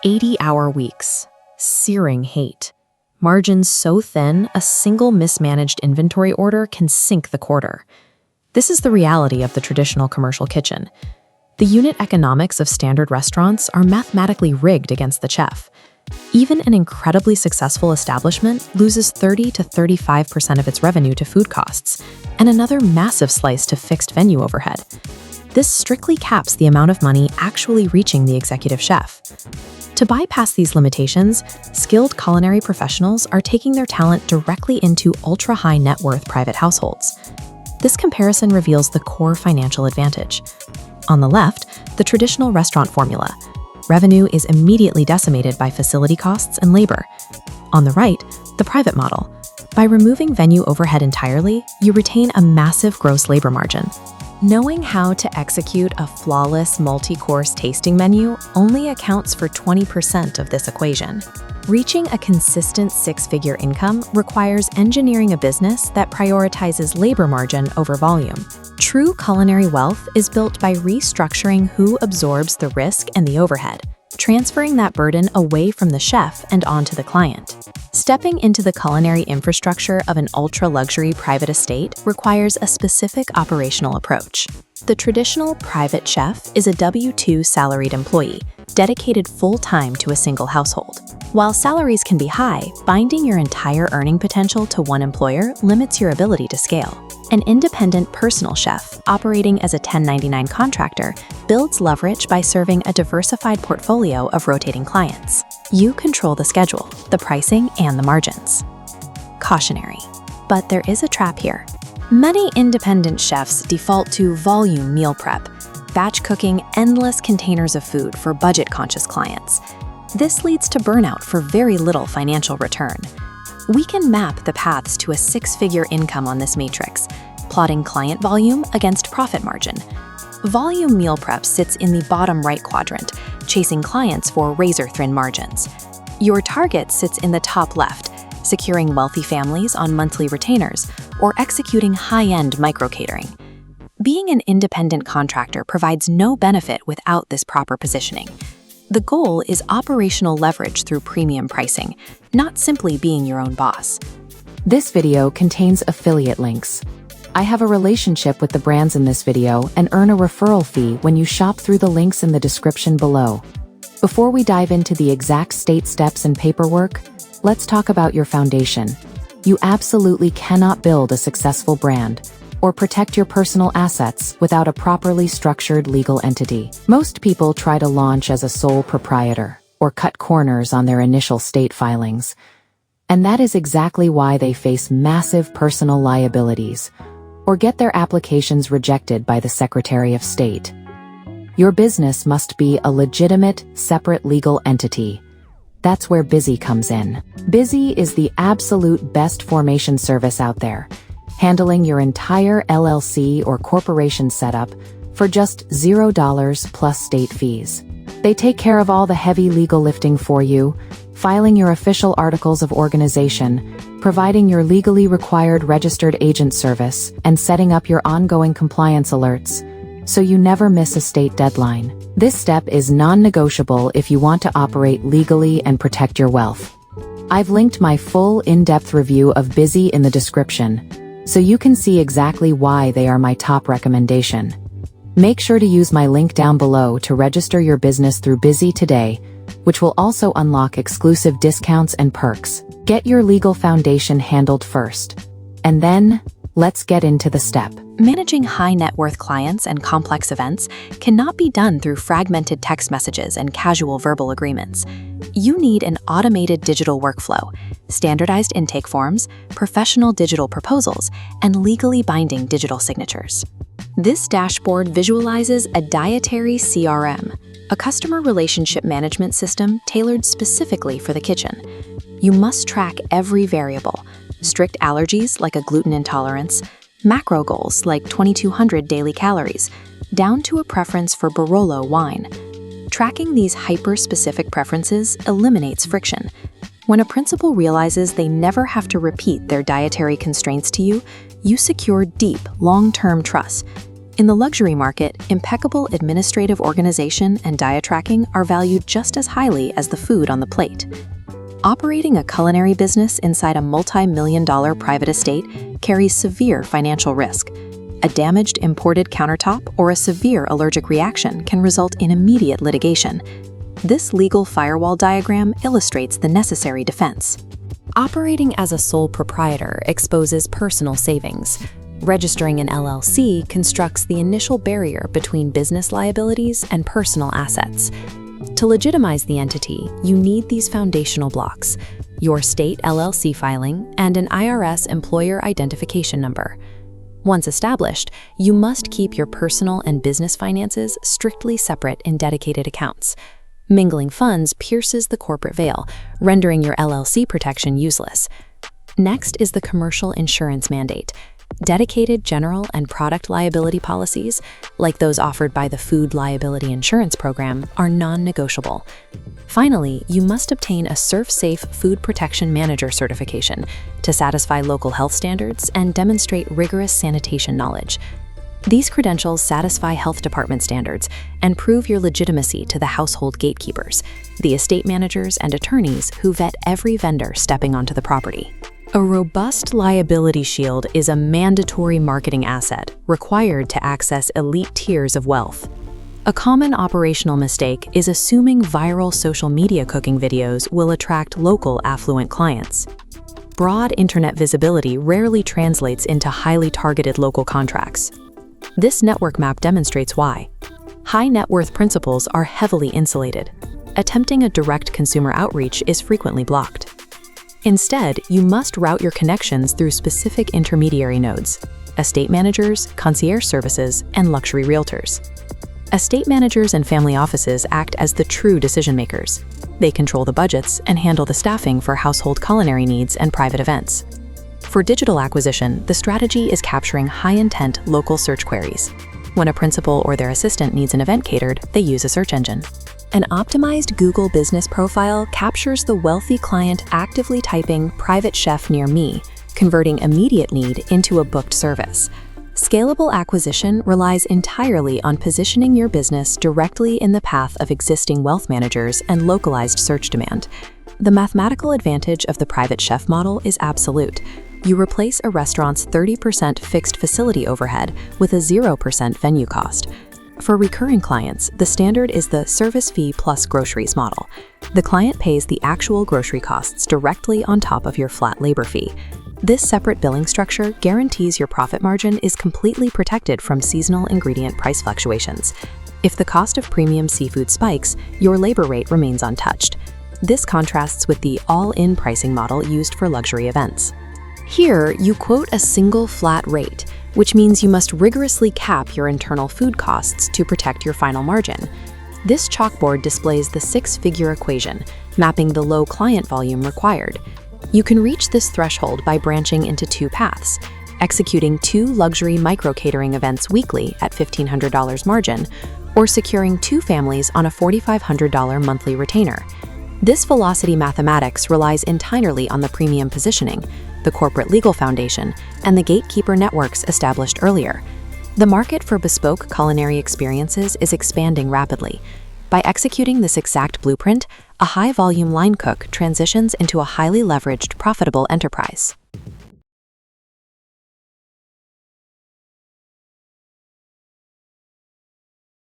80-hour weeks, searing hate, margins so thin a single mismanaged inventory order can sink the quarter. This is the reality of the traditional commercial kitchen. The unit economics of standard restaurants are mathematically rigged against the chef. Even an incredibly successful establishment loses 30 to 35% of its revenue to food costs, and another massive slice to fixed venue overhead. This strictly caps the amount of money actually reaching the executive chef. To bypass these limitations, skilled culinary professionals are taking their talent directly into ultra-high net worth private households. This comparison reveals the core financial advantage. On the left, the traditional restaurant formula. Revenue is immediately decimated by facility costs and labor. On the right, the private model. By removing venue overhead entirely, you retain a massive gross labor margin. Knowing how to execute a flawless multi-course tasting menu only accounts for 20% of this equation. Reaching a consistent six-figure income requires engineering a business that prioritizes labor margin over volume. True culinary wealth is built by restructuring who absorbs the risk and the overhead, transferring that burden away from the chef and onto the client. Stepping into the culinary infrastructure of an ultra-luxury private estate requires a specific operational approach. The traditional private chef is a W-2 salaried employee, dedicated full-time to a single household. While salaries can be high, binding your entire earning potential to one employer limits your ability to scale. An independent personal chef, operating as a 1099 contractor, builds leverage by serving a diversified portfolio of rotating clients. You control the schedule, the pricing, and the margins. Cautionary. But there is a trap here. Many independent chefs default to volume meal prep, batch cooking endless containers of food for budget-conscious clients. This leads to burnout for very little financial return. We can map the paths to a six-figure income on this matrix, plotting client volume against profit margin. Volume meal prep sits in the bottom right quadrant, chasing clients for razor-thin margins. Your target sits in the top left, securing wealthy families on monthly retainers or executing high-end micro-catering. Being an independent contractor provides no benefit without this proper positioning. The goal is operational leverage through premium pricing, not simply being your own boss. This video contains affiliate links. I have a relationship with the brands in this video and earn a referral fee when you shop through the links in the description below. Before we dive into the exact state steps and paperwork, let's talk about your foundation. You absolutely cannot build a successful brand or protect your personal assets without a properly structured legal entity. Most people try to launch as a sole proprietor or cut corners on their initial state filings. And that is exactly why they face massive personal liabilities or get their applications rejected by the Secretary of State. Your business must be a legitimate, separate legal entity. That's where Bizzy comes in. Bizzy is the absolute best formation service out there, handling your entire LLC or corporation setup for just $0 plus state fees. They take care of all the heavy legal lifting for you, filing your official articles of organization, providing your legally required registered agent service, and setting up your ongoing compliance alerts, so you never miss a state deadline. This step is non-negotiable if you want to operate legally and protect your wealth. I've linked my full in-depth review of Bizzy in the description, so you can see exactly why they are my top recommendation. Make sure to use my link down below to register your business through Bizzy today, which will also unlock exclusive discounts and perks. Get your legal foundation handled first. And then, let's get into the step. Managing high net worth clients and complex events cannot be done through fragmented text messages and casual verbal agreements. You need an automated digital workflow, standardized intake forms, professional digital proposals, and legally binding digital signatures. This dashboard visualizes a dietary CRM, a customer relationship management system tailored specifically for the kitchen. You must track every variable: strict allergies like a gluten intolerance, macro goals like 2,200 daily calories, down to a preference for Barolo wine. Tracking these hyper-specific preferences eliminates friction. When a principal realizes they never have to repeat their dietary constraints to you, you secure deep, long-term trust. In the luxury market, impeccable administrative organization and diet tracking are valued just as highly as the food on the plate. Operating a culinary business inside a multi-million-dollar private estate carries severe financial risk. A damaged imported countertop or a severe allergic reaction can result in immediate litigation. This legal firewall diagram illustrates the necessary defense. Operating as a sole proprietor exposes personal savings. Registering an LLC constructs the initial barrier between business liabilities and personal assets. To legitimize the entity, you need these foundational blocks: your state LLC filing and an IRS employer identification number. Once established, you must keep your personal and business finances strictly separate in dedicated accounts. Mingling funds pierces the corporate veil, rendering your LLC protection useless. Next is the commercial insurance mandate. Dedicated general and product liability policies, like those offered by the Food Liability Insurance Program, are non-negotiable. Finally, you must obtain a ServSafe Food Protection Manager certification to satisfy local health standards and demonstrate rigorous sanitation knowledge. These credentials satisfy health department standards and prove your legitimacy to the household gatekeepers, the estate managers and attorneys who vet every vendor stepping onto the property. A robust liability shield is a mandatory marketing asset required to access elite tiers of wealth. A common operational mistake is assuming viral social media cooking videos will attract local affluent clients. Broad internet visibility rarely translates into highly targeted local contracts. This network map demonstrates why. High net worth principals are heavily insulated. Attempting a direct consumer outreach is frequently blocked. Instead, you must route your connections through specific intermediary nodes: estate managers, concierge services, and luxury realtors. Estate managers and family offices act as the true decision makers. They control the budgets and handle the staffing for household culinary needs and private events. For digital acquisition, the strategy is capturing high-intent local search queries. When a principal or their assistant needs an event catered, they use a search engine. An optimized Google business profile captures the wealthy client actively typing "private chef near me," converting immediate need into a booked service. Scalable acquisition relies entirely on positioning your business directly in the path of existing wealth managers and localized search demand. The mathematical advantage of the private chef model is absolute. You replace a restaurant's 30% fixed facility overhead with a 0% venue cost. For recurring clients, the standard is the service fee plus groceries model. The client pays the actual grocery costs directly on top of your flat labor fee. This separate billing structure guarantees your profit margin is completely protected from seasonal ingredient price fluctuations. If the cost of premium seafood spikes, your labor rate remains untouched. This contrasts with the all-in pricing model used for luxury events. Here, you quote a single flat rate, which means you must rigorously cap your internal food costs to protect your final margin. This chalkboard displays the six-figure equation, mapping the low client volume required. You can reach this threshold by branching into two paths: executing 2 luxury micro-catering events weekly at $1,500 margin, or securing 2 families on a $4,500 monthly retainer. This velocity mathematics relies entirely on the premium positioning, the corporate legal foundation, and the gatekeeper networks established earlier. The market for bespoke culinary experiences is expanding rapidly. By executing this exact blueprint, a high-volume line cook transitions into a highly leveraged, profitable enterprise.